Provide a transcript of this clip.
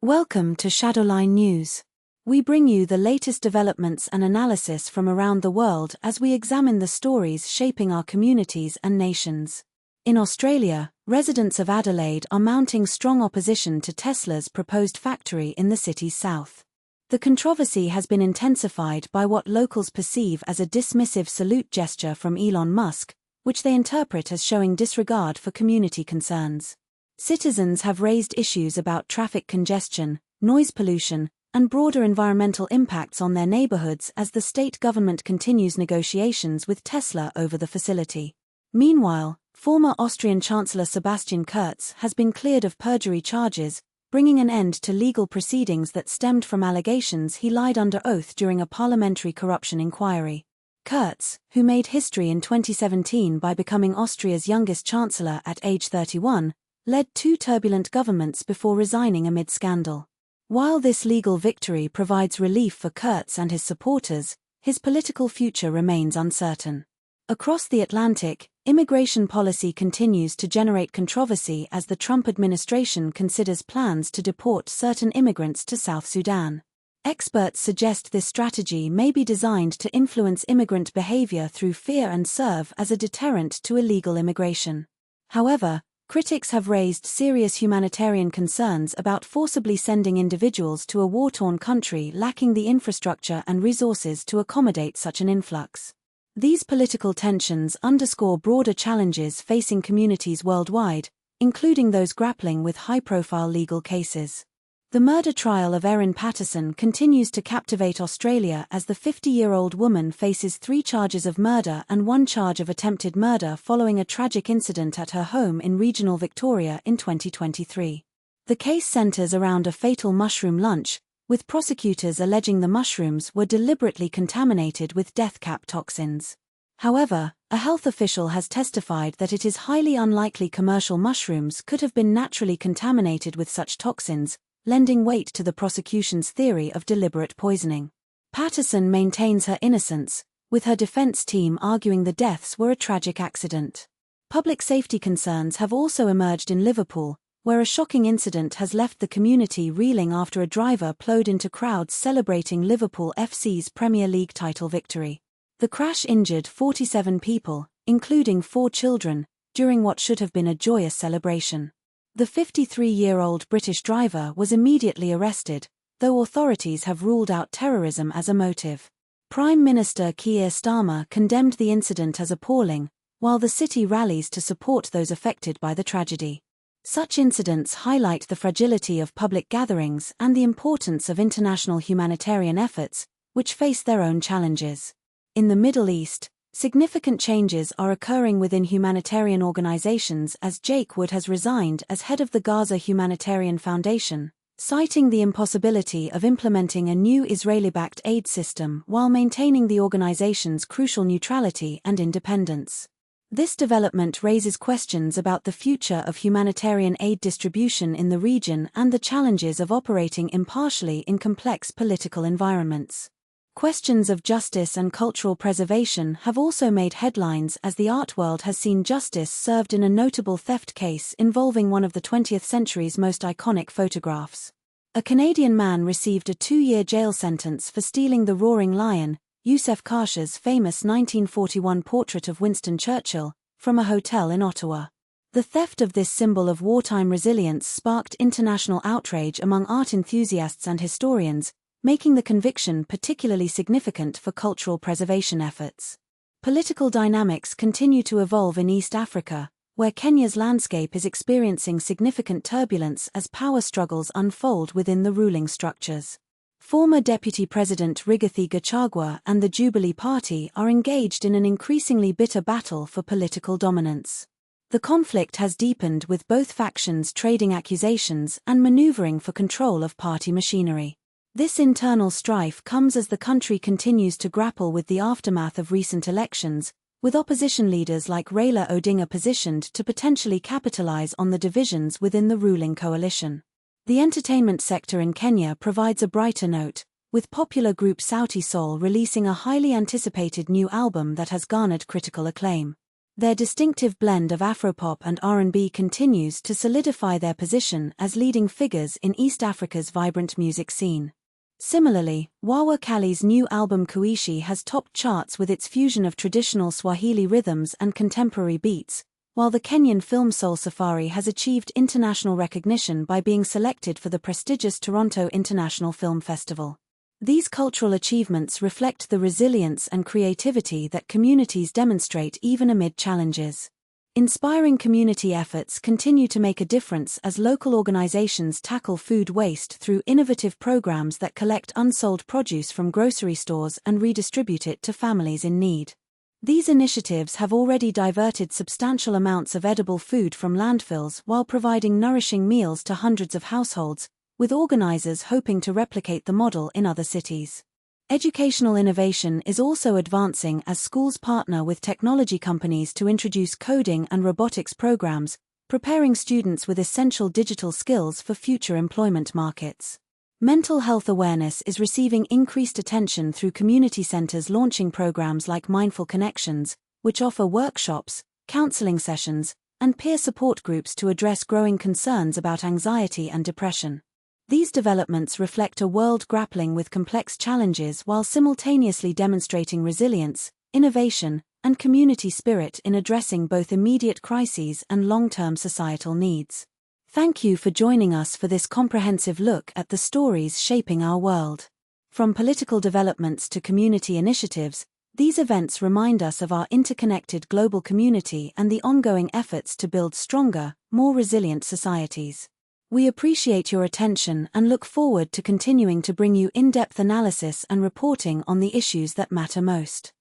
Welcome to Shadowline News. We bring you the latest developments and analysis from around the world as we examine the stories shaping our communities and nations. In Australia, residents of Adelaide are mounting strong opposition to Tesla's proposed factory in the city's south. The controversy has been intensified by what locals perceive as a dismissive salute gesture from Elon Musk, which they interpret as showing disregard for community concerns. Citizens have raised issues about traffic congestion, noise pollution, and broader environmental impacts on their neighborhoods as the state government continues negotiations with Tesla over the facility. Meanwhile, former Austrian Chancellor Sebastian Kurz has been cleared of perjury charges, bringing an end to legal proceedings that stemmed from allegations he lied under oath during a parliamentary corruption inquiry. Kurz, who made history in 2017 by becoming Austria's youngest chancellor at age 31, led two turbulent governments before resigning amid scandal. While this legal victory provides relief for Kurz and his supporters, his political future remains uncertain. Across the Atlantic, immigration policy continues to generate controversy as the Trump administration considers plans to deport certain immigrants to South Sudan. Experts suggest this strategy may be designed to influence immigrant behavior through fear and serve as a deterrent to illegal immigration. However, critics have raised serious humanitarian concerns about forcibly sending individuals to a war-torn country lacking the infrastructure and resources to accommodate such an influx. These political tensions underscore broader challenges facing communities worldwide, including those grappling with high-profile legal cases. The murder trial of Erin Patterson continues to captivate Australia as the 50-year-old woman faces 3 charges of murder and 1 charge of attempted murder following a tragic incident at her home in regional Victoria in 2023. The case centres around a fatal mushroom lunch, with prosecutors alleging the mushrooms were deliberately contaminated with death cap toxins. However, a health official has testified that it is highly unlikely commercial mushrooms could have been naturally contaminated with such toxins, lending weight to the prosecution's theory of deliberate poisoning. Patterson maintains her innocence, with her defense team arguing the deaths were a tragic accident. Public safety concerns have also emerged in Liverpool, where a shocking incident has left the community reeling after a driver plowed into crowds celebrating Liverpool FC's Premier League title victory. The crash injured 47 people, including 4 children, during what should have been a joyous celebration. The 53-year-old British driver was immediately arrested, though authorities have ruled out terrorism as a motive. Prime Minister Keir Starmer condemned the incident as appalling, while the city rallies to support those affected by the tragedy. Such incidents highlight the fragility of public gatherings and the importance of international humanitarian efforts, which face their own challenges. In the Middle East, significant changes are occurring within humanitarian organizations as Jake Wood has resigned as head of the Gaza Humanitarian Foundation, citing the impossibility of implementing a new Israeli-backed aid system while maintaining the organization's crucial neutrality and independence. This development raises questions about the future of humanitarian aid distribution in the region and the challenges of operating impartially in complex political environments. Questions of justice and cultural preservation have also made headlines as the art world has seen justice served in a notable theft case involving one of the 20th century's most iconic photographs. A Canadian man received a 2-year jail sentence for stealing the roaring lion, Youssef Karsh's famous 1941 portrait of Winston Churchill, from a hotel in Ottawa. The theft of this symbol of wartime resilience sparked international outrage among art enthusiasts and historians, making the conviction particularly significant for cultural preservation efforts. Political dynamics continue to evolve in East Africa, where Kenya's landscape is experiencing significant turbulence as power struggles unfold within the ruling structures. Former Deputy President Rigathi Gachagua and the Jubilee Party are engaged in an increasingly bitter battle for political dominance. The conflict has deepened with both factions trading accusations and maneuvering for control of party machinery. This internal strife comes as the country continues to grapple with the aftermath of recent elections, with opposition leaders like Raila Odinga positioned to potentially capitalize on the divisions within the ruling coalition. The entertainment sector in Kenya provides a brighter note, with popular group Sauti Sol releasing a highly anticipated new album that has garnered critical acclaim. Their distinctive blend of Afropop and R&B continues to solidify their position as leading figures in East Africa's vibrant music scene. Similarly, Wawa Kali's new album Kuishi has topped charts with its fusion of traditional Swahili rhythms and contemporary beats, while the Kenyan film Soul Safari has achieved international recognition by being selected for the prestigious Toronto International Film Festival. These cultural achievements reflect the resilience and creativity that communities demonstrate even amid challenges. Inspiring community efforts continue to make a difference as local organizations tackle food waste through innovative programs that collect unsold produce from grocery stores and redistribute it to families in need. These initiatives have already diverted substantial amounts of edible food from landfills while providing nourishing meals to hundreds of households, with organizers hoping to replicate the model in other cities. Educational innovation is also advancing as schools partner with technology companies to introduce coding and robotics programs, preparing students with essential digital skills for future employment markets. Mental health awareness is receiving increased attention through community centers launching programs like Mindful Connections, which offer workshops, counseling sessions, and peer support groups to address growing concerns about anxiety and depression. These developments reflect a world grappling with complex challenges while simultaneously demonstrating resilience, innovation, and community spirit in addressing both immediate crises and long-term societal needs. Thank you for joining us for this comprehensive look at the stories shaping our world. From political developments to community initiatives, these events remind us of our interconnected global community and the ongoing efforts to build stronger, more resilient societies. We appreciate your attention and look forward to continuing to bring you in-depth analysis and reporting on the issues that matter most.